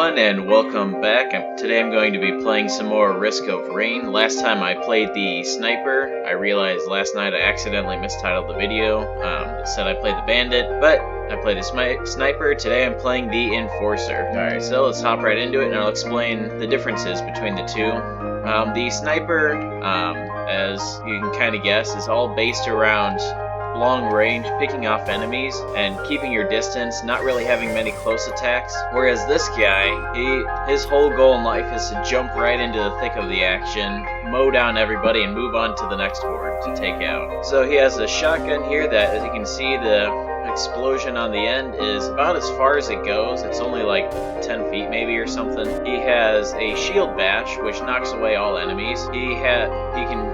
everyone, and welcome back. Today I'm going to be playing some more Risk of Rain. Last time I played the Sniper. I realized last night I accidentally mistitled the video. It said I played the Bandit, but I played the Sniper. Today I'm playing the Enforcer. Alright, so let's hop right into it and I'll explain the differences between the two. The Sniper, as you can kind of guess, is all based around long range, picking off enemies and keeping your distance, not really having many close attacks. Whereas this guy, his whole goal in life is to jump right into the thick of the action, mow down everybody, and move on to the next horde to take out. So he has a shotgun here that, as you can see, the explosion on the end is about as far as it goes. It's only like 10 feet maybe or something. He has a shield bash, which knocks away all enemies. He can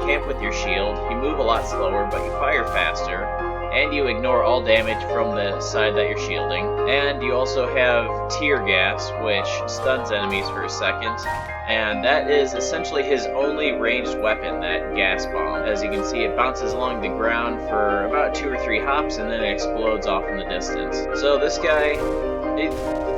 camp with your shield. You move a lot slower, but you fire faster. And you ignore all damage from the side that you're shielding. And you also have tear gas, which stuns enemies for a second. And that is essentially his only ranged weapon, that gas bomb. As you can see, it bounces along the ground for about 2 or 3 hops, and then it explodes off in the distance. So this guy,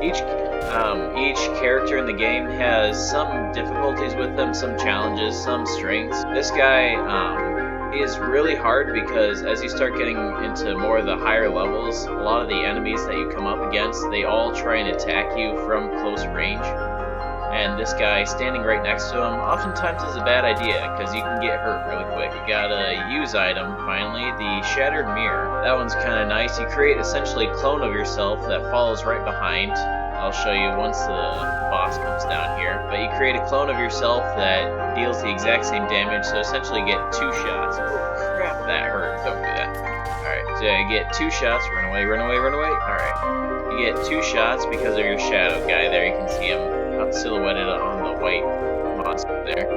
each character in the game has some difficulties with them, some challenges, some strengths. This guy, is really hard because as you start getting into more of the higher levels, a lot of the enemies that you come up against, they all try and attack you from close range. And this guy standing right next to him oftentimes is a bad idea because you can get hurt really quick. You got a use item, finally, the Shattered Mirror. That one's kind of nice. You create essentially a clone of yourself that follows right behind. I'll show you once the boss comes down here. But you create a clone of yourself that deals the exact same damage, so essentially you get 2 shots. Oh crap, that hurt. Don't do that. Alright, so you get 2 shots. Run away, run away, run away. Alright. You get 2 shots because of your shadow guy there. You can see him silhouetted on the white monster there.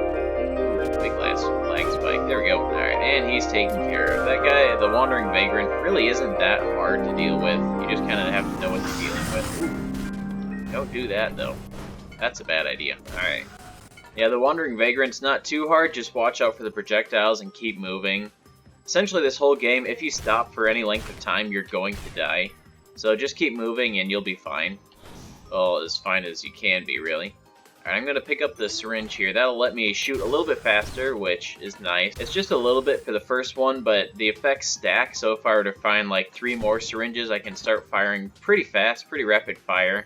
Big flag spike. There we go. Alright, and he's taken care of. That guy, the Wandering Vagrant, really isn't that hard to deal with. You just kind of have to know what you're dealing with. Ooh. Don't do that, though. That's a bad idea. Alright. Yeah, the Wandering Vagrant's not too hard. Just watch out for the projectiles and keep moving. Essentially, this whole game, if you stop for any length of time, you're going to die. So just keep moving and you'll be fine. Well, as fine as you can be, really. Alright, I'm going to pick up the syringe here. That'll let me shoot a little bit faster, which is nice. It's just a little bit for the first one, but the effects stack, so if I were to find like 3 more syringes, I can start firing pretty fast, pretty rapid fire.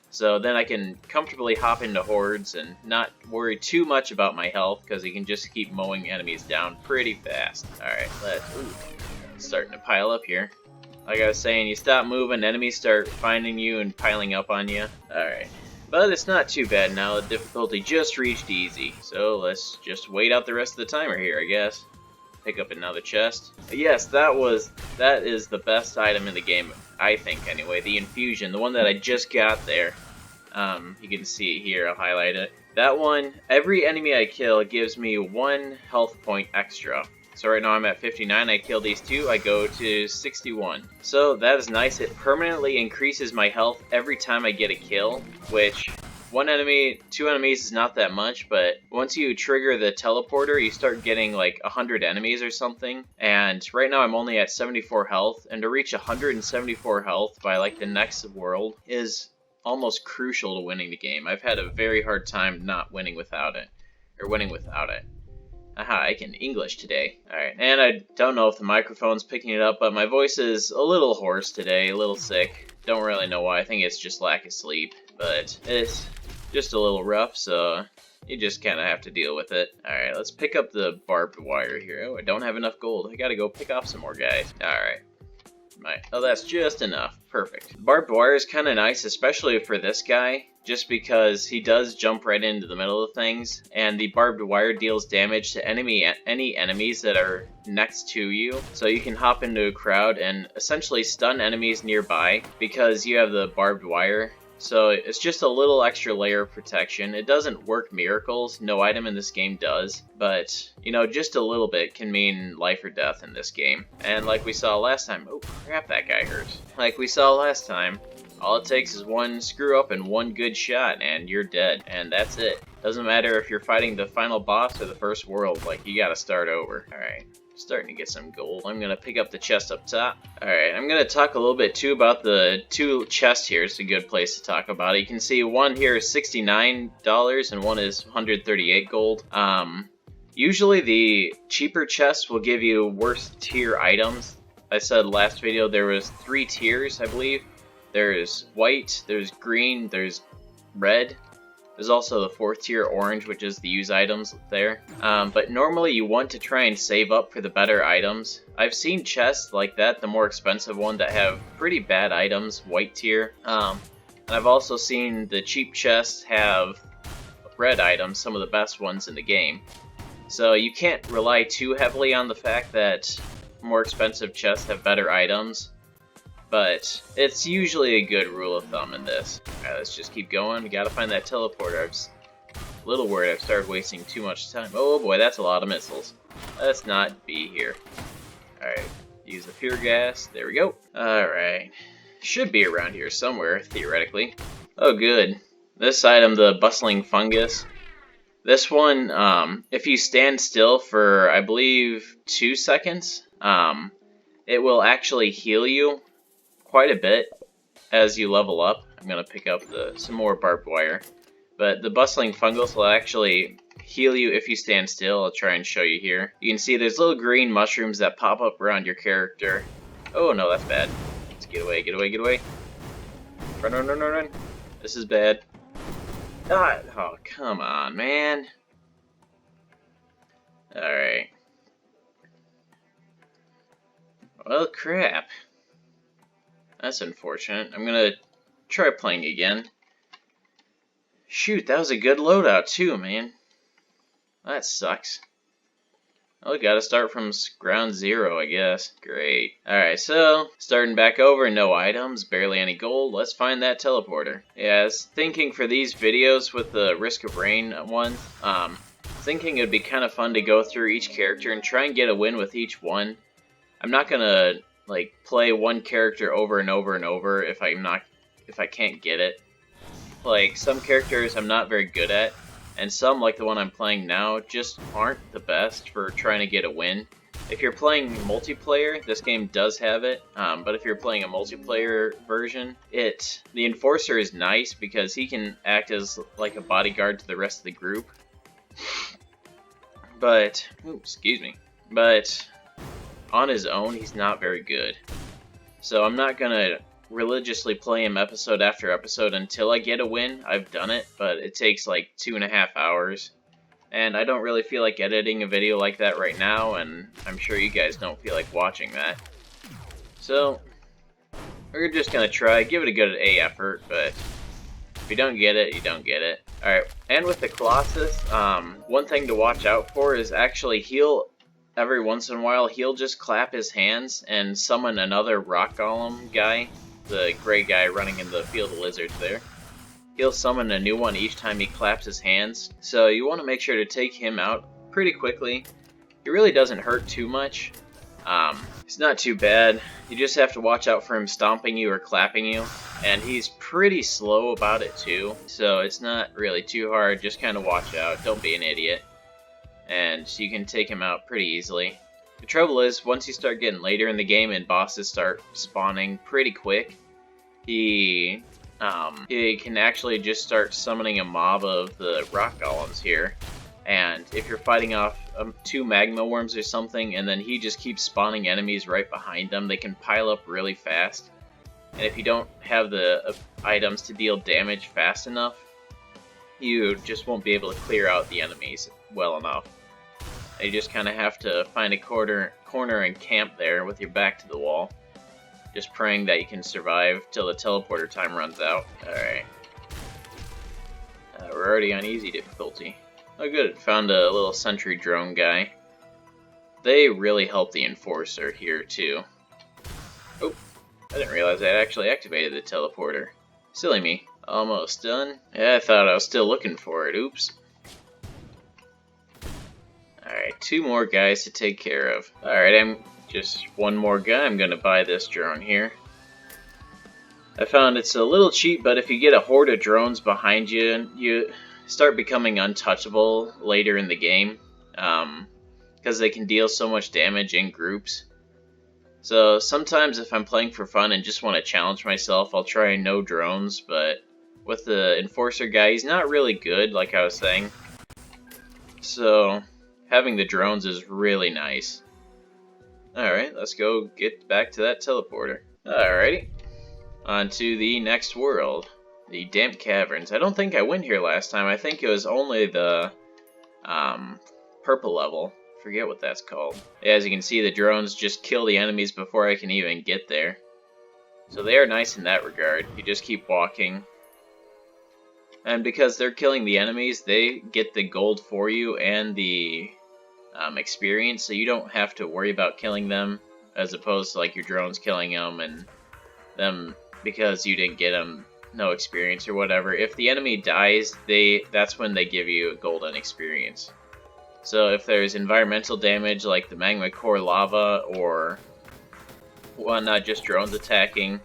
So then I can comfortably hop into hordes and not worry too much about my health, because you can just keep mowing enemies down pretty fast. Alright, it's starting to pile up here. Like I was saying, you stop moving, enemies start finding you and piling up on you. Alright. But it's not too bad now. The difficulty just reached easy. So let's just wait out the rest of the timer here, I guess. Pick up another chest. Yes, that is the best item in the game, I think anyway. The infusion, the one that I just got there. You can see it here, I'll highlight it. That one, every enemy I kill gives me 1 health point extra. So right now I'm at 59, I kill these 2, I go to 61. So that is nice, it permanently increases my health every time I get a kill, which 1 enemy, 2 enemies is not that much, but once you trigger the teleporter, you start getting like 100 enemies or something. And right now I'm only at 74 health, and to reach 174 health by like the next world is almost crucial to winning the game. I've had a very hard time not winning without it, or winning without it. Aha, I can English today. Alright, and I don't know if the microphone's picking it up, but my voice is a little hoarse today, a little sick. Don't really know why, I think it's just lack of sleep, but it's just a little rough, so you just kind of have to deal with it. Alright, let's pick up the barbed wire here. Oh, I don't have enough gold. I gotta go pick off some more guys. Alright. Oh, that's just enough. Perfect. Barbed wire is kind of nice, especially for this guy, just because he does jump right into the middle of things, and the barbed wire deals damage to any enemies that are next to you. So you can hop into a crowd and essentially stun enemies nearby because you have the barbed wire. So it's just a little extra layer of protection. It doesn't work miracles, no item in this game does, but, you know, just a little bit can mean life or death in this game. And like we saw last time, oh crap, that guy hurts. Like we saw last time, all it takes is 1 screw up and 1 good shot and you're dead, and that's it. Doesn't matter if you're fighting the final boss or the first world, like you gotta start over. Alright, starting to get some gold. I'm going to pick up the chest up top. Alright, I'm going to talk a little bit too about the two chests here. It's a good place to talk about it. You can see one here is $69 and one is 138 gold. Usually the cheaper chests will give you worse tier items. I said last video there was 3 tiers, I believe. There's white, there's green, there's red. There's also the 4th tier orange, which is the use items there. But normally you want to try and save up for the better items. I've seen chests like that, the more expensive one, that have pretty bad items, white tier. And I've also seen the cheap chests have red items, some of the best ones in the game. So you can't rely too heavily on the fact that more expensive chests have better items. But it's usually a good rule of thumb in this. Alright, let's just keep going. We gotta find that teleporter. I'm a little worried I've started wasting too much time. Oh boy, that's a lot of missiles. Let's not be here. Alright, use the pure gas. There we go. Alright. Should be around here somewhere, theoretically. Oh good. This item, the bustling fungus. This one, if you stand still for, I believe, 2 seconds, it will actually heal you quite a bit as you level up. I'm going to pick up some more barbed wire. But the bustling fungus will actually heal you if you stand still. I'll try and show you here. You can see there's little green mushrooms that pop up around your character. Oh no, that's bad. Let's get away, get away, get away. Run, run, run, run, run. This is bad. Ah, oh, come on, man. Alright. Well, crap. That's unfortunate. I'm gonna try playing again. Shoot, that was a good loadout too, man. That sucks. Well, we gotta start from ground zero, I guess. Great. Alright, so, starting back over, no items, barely any gold. Let's find that teleporter. Yeah, I was thinking for these videos with the Risk of Rain one, thinking it'd be kind of fun to go through each character and try and get a win with each one. I'm not gonna like play one character over and over and over if I can't get it. Like some characters I'm not very good at, and some, like the one I'm playing now, just aren't the best for trying to get a win. If you're playing multiplayer, this game does have it, but if you're playing a multiplayer version, the Enforcer is nice because he can act as like a bodyguard to the rest of the group. But, excuse me, but on his own, he's not very good. So I'm not gonna religiously play him episode after episode until I get a win. I've done it, but it takes like 2.5 hours. And I don't really feel like editing a video like that right now, and I'm sure you guys don't feel like watching that. So, we're just gonna try, give it a good A effort, but if you don't get it, you don't get it. Alright, and with the Colossus, one thing to watch out for is actually every once in a while, he'll just clap his hands and summon another rock golem guy, the gray guy running in the field of lizards there. He'll summon a new one each time he claps his hands, so you want to make sure to take him out pretty quickly. He really doesn't hurt too much. It's not too bad. You just have to watch out for him stomping you or clapping you, and he's pretty slow about it too, so it's not really too hard. Just kind of watch out. Don't be an idiot. And you can take him out pretty easily. The trouble is, once you start getting later in the game and bosses start spawning pretty quick, he can actually just start summoning a mob of the rock golems here. And if you're fighting off 2 magma worms or something, and then he just keeps spawning enemies right behind them, they can pile up really fast. And if you don't have the items to deal damage fast enough, you just won't be able to clear out the enemies well enough. You just kind of have to find a corner and camp there with your back to the wall, just praying that you can survive till the teleporter time runs out. Alright. We're already on easy difficulty. Oh good, found a little sentry drone guy. They really help the Enforcer here too. Oh, I didn't realize I had actually activated the teleporter. Silly me. Almost done. Yeah, I thought I was still looking for it. Oops. Alright, 2 more guys to take care of. Alright, I'm just one more guy. I'm going to buy this drone here. I found it's a little cheap, but if you get a horde of drones behind you, you start becoming untouchable later in the game. Because because they can deal so much damage in groups. So sometimes if I'm playing for fun and just want to challenge myself, I'll try no drones, but with the Enforcer guy, he's not really good, like I was saying. So having the drones is really nice. Alright, let's go get back to that teleporter. Alrighty, on to the next world, the Damp Caverns. I don't think I went here last time. I think it was only the purple level. Forget what that's called. Yeah, as you can see, the drones just kill the enemies before I can even get there. So they are nice in that regard. You just keep walking. And because they're killing the enemies, they get the gold for you and the experience, so you don't have to worry about killing them, as opposed to like your drones killing them and them because you didn't get them no experience or whatever. If the enemy dies, that's when they give you golden experience. So if there's environmental damage like the magma core lava or whatnot, just drones attacking,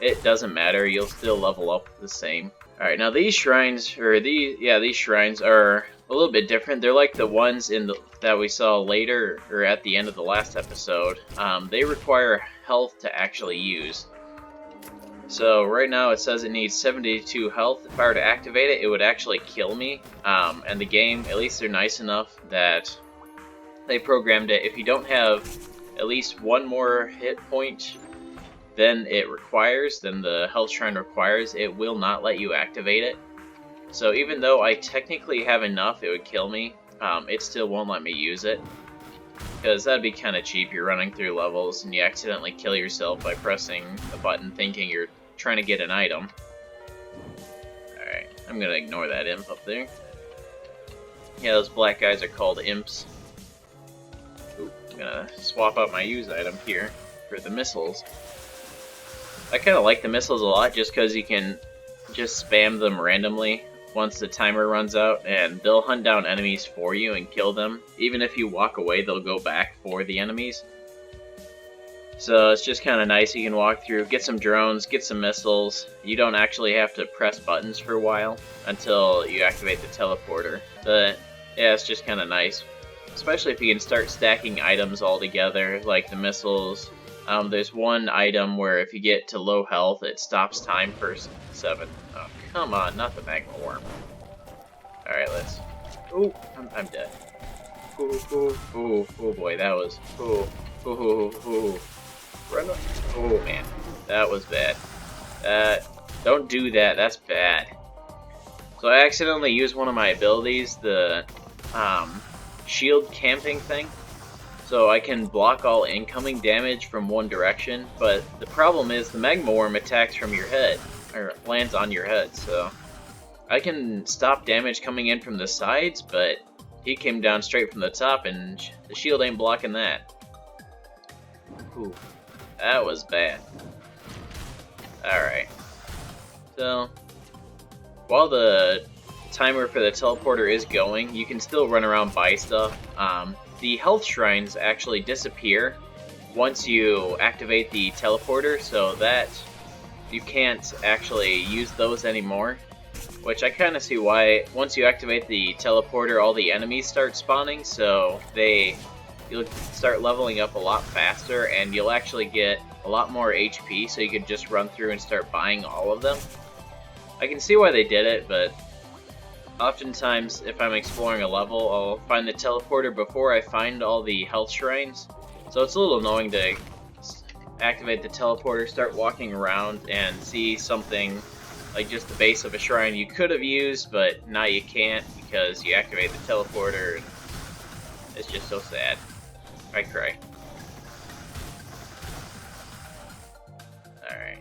it doesn't matter, you'll still level up the same. Alright, now these shrines, these shrines are a little bit different. They're like the ones that we saw later, or at the end of the last episode. They require health to actually use. So right now it says it needs 72 health. If I were to activate it, it would actually kill me. And the game, at least they're nice enough that they programmed it. If you don't have at least one more hit point then the health shrine requires, it will not let you activate it. So even though I technically have enough, it would kill me, it still won't let me use it. Because that'd be kind of cheap. You're running through levels and you accidentally kill yourself by pressing a button thinking you're trying to get an item. Alright, I'm gonna ignore that imp up there. Yeah, those black guys are called imps. Ooh, I'm gonna swap out my use item here for the missiles. I kind of like the missiles a lot just because you can just spam them randomly once the timer runs out, and they'll hunt down enemies for you and kill them. Even if you walk away, they'll go back for the enemies. So it's just kind of nice. You can walk through, get some drones, get some missiles. You don't actually have to press buttons for a while until you activate the teleporter. But yeah, it's just kind of nice. Especially if you can start stacking items all together, like the missiles. There's one item where if you get to low health, it stops time for 7. Oh, come on, not the magma worm. Alright, let's... Oh, I'm dead. Oh boy, that was... Run up. Oh man, that was bad. Don't do that, that's bad. So I accidentally used one of my abilities, the shield camping thing. So I can block all incoming damage from one direction, but the problem is the magma worm attacks from your head, or lands on your head, so I can stop damage coming in from the sides, but he came down straight from the top and the shield ain't blocking that. Ooh, that was bad. Alright, so while the timer for the teleporter is going, you can still run around buy stuff. The health shrines actually disappear once you activate the teleporter, so that you can't actually use those anymore. Which I kind of see why. Once you activate the teleporter, all the enemies start spawning, so you'll start leveling up a lot faster, and you'll actually get a lot more HP, so you can just run through and start buying all of them. I can see why they did it, but oftentimes, if I'm exploring a level, I'll find the teleporter before I find all the health shrines. So it's a little annoying to activate the teleporter, start walking around, and see something like just the base of a shrine you could have used, but now you can't because you activate the teleporter. And it's just so sad. I cry. Alright.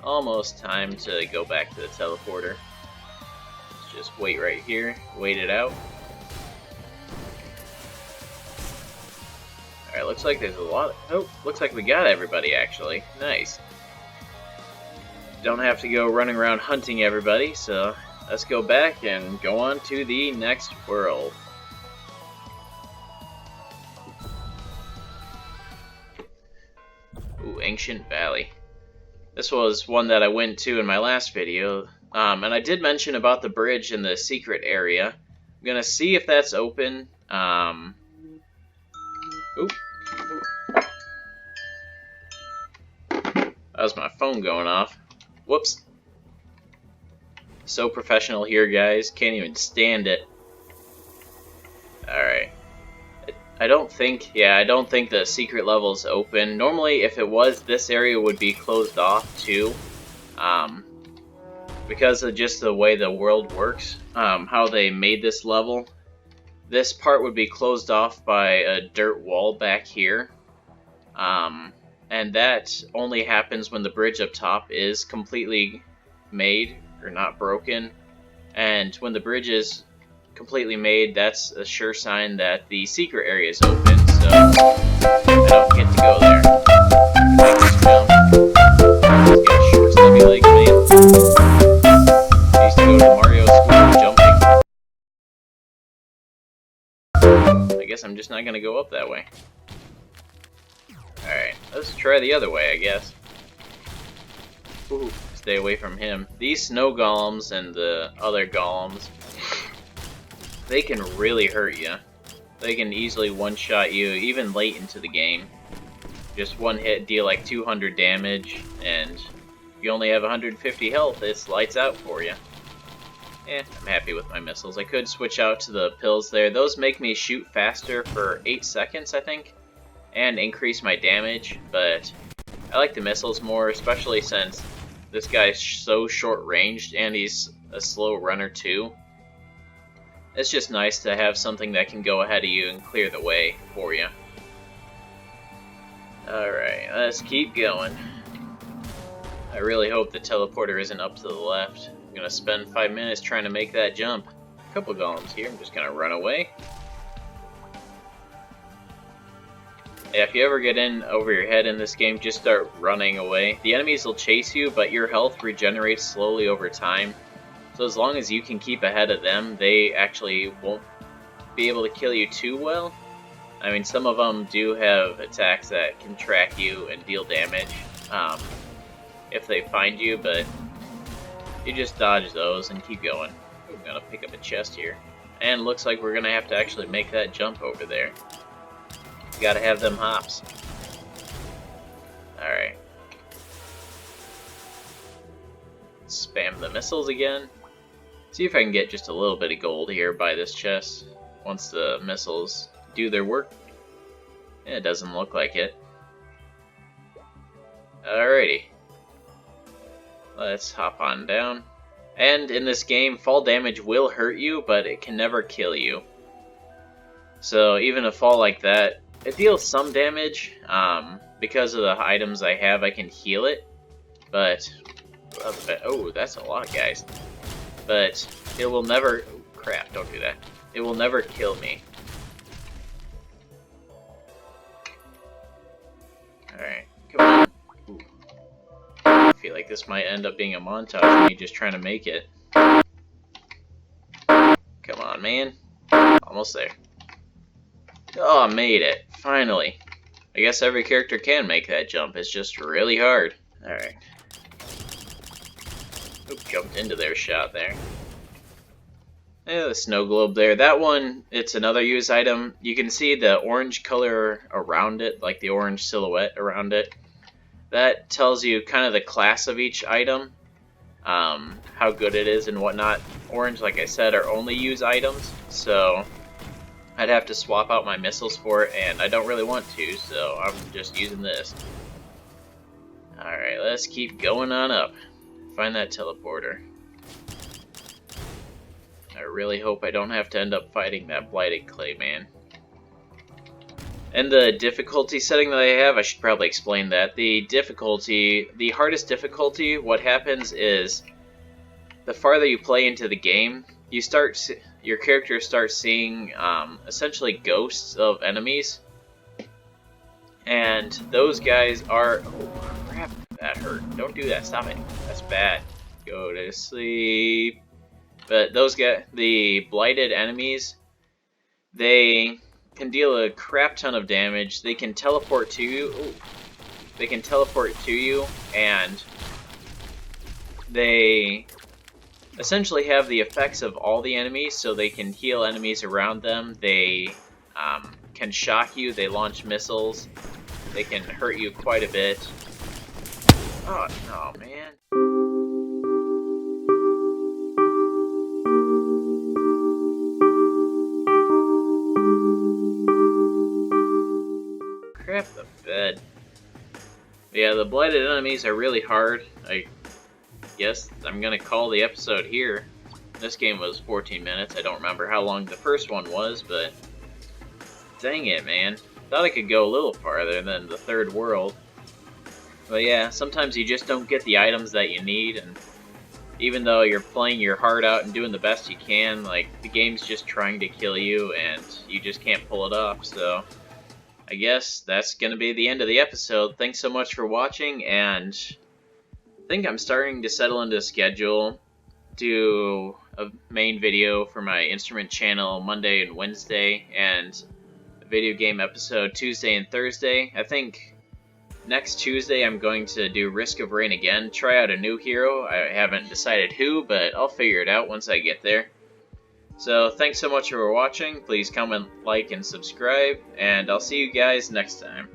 Almost time to go back to the teleporter. Let's just wait right here, wait it out. Alright, looks like there's a lot. Oh, looks like we got everybody actually. Nice. Don't have to go running around hunting everybody, so let's go back and go on to the next world. Ooh, Ancient Valley. This was one that I went to in my last video, and I did mention about the bridge in the secret area. I'm gonna see if that's open. Oop. That was my phone going off. Whoops. So professional here, guys. Can't even stand it. Alright. I don't think the secret level is open. Normally, if it was, this area would be closed off too. Because of just the way the world works, how they made this level. This part would be closed off by a dirt wall back here. And that only happens when the bridge up top is completely made, or not broken. And when the bridge is completely made, that's a sure sign that the secret area is open, so I don't get to go there. Make this jump. Let's get a short, stubby leg, man. I used to go to Mario school jumping. I guess I'm just not gonna go up that way. Alright, let's try the other way, I guess. Ooh, stay away from him. These snow golems and the other golems, they can really hurt you. They can easily one-shot you, even late into the game. Just one hit, deal like 200 damage, and if you only have 150 health, it's lights out for you. I'm happy with my missiles. I could switch out to the pills there. Those make me shoot faster for 8 seconds, I think, and increase my damage, but I like the missiles more, especially since this guy's so short-ranged, and he's a slow runner too. It's just nice to have something that can go ahead of you and clear the way for you. Alright, let's keep going. I really hope the teleporter isn't up to the left. I'm gonna spend 5 minutes trying to make that jump. A couple golems here, I'm just gonna run away. Yeah, if you ever get in over your head in this game, just start running away. The enemies will chase you, but your health regenerates slowly over time. So as long as you can keep ahead of them, they actually won't be able to kill you too well. I mean, some of them do have attacks that can track you and deal damage if they find you, but you just dodge those and keep going. I'm gonna pick up a chest here. And looks like we're gonna have to actually make that jump over there. Gotta have them hops. Alright. Spam the missiles again. See if I can get just a little bit of gold here by this chest once the missiles do their work. It doesn't look like it. Alrighty. Let's hop on down. And in this game, fall damage will hurt you, but it can never kill you. So even a fall like that, it deals some damage. Because of the items I have, I can heal it. But, oh, that's a lot, guys. But it will never, oh, crap, don't do that. It will never kill me. Alright, come on. Ooh. I feel like this might end up being a montage of me just trying to make it. Come on, man. Almost there. Oh, I made it. Finally. I guess every character can make that jump. It's just really hard. Alright. Oop, jumped into their shot there. The snow globe there. That one, it's another use item. You can see the orange color around it, like the orange silhouette around it. That tells you kind of the class of each item, how good it is and whatnot. Orange, like I said, are only use items, so I'd have to swap out my missiles for it, and I don't really want to, so I'm just using this. Alright, let's keep going on up. Find that teleporter. I really hope I don't have to end up fighting that blighted clay man. And the difficulty setting that I have, I should probably explain that. The hardest difficulty, what happens is, the farther you play into the game, your character starts seeing essentially ghosts of enemies. And those guys are, oh crap, that hurt. Don't do that, stop it. That's bad. Go to sleep. But those guys, the blighted enemies, they can deal a crap ton of damage. They can teleport to you. Ooh. They can teleport to you, and they essentially have the effects of all the enemies, so they can heal enemies around them. They can shock you. They launch missiles. They can hurt you quite a bit. Oh, no, man. Crap the bed. Yeah, the blighted enemies are really hard. I guess I'm gonna call the episode here. This game was 14 minutes. I don't remember how long the first one was, but dang it, man. Thought I could go a little farther than the third world. But yeah, sometimes you just don't get the items that you need, and even though you're playing your heart out and doing the best you can, like, the game's just trying to kill you, and you just can't pull it off, so I guess that's gonna be the end of the episode. Thanks so much for watching, and I think I'm starting to settle into a schedule. Do a main video for my instrument channel Monday and Wednesday, and a video game episode Tuesday and Thursday. I think next Tuesday I'm going to do Risk of Rain again, try out a new hero. I haven't decided who, but I'll figure it out once I get there. So thanks so much for watching. Please comment, like, and subscribe, and I'll see you guys next time.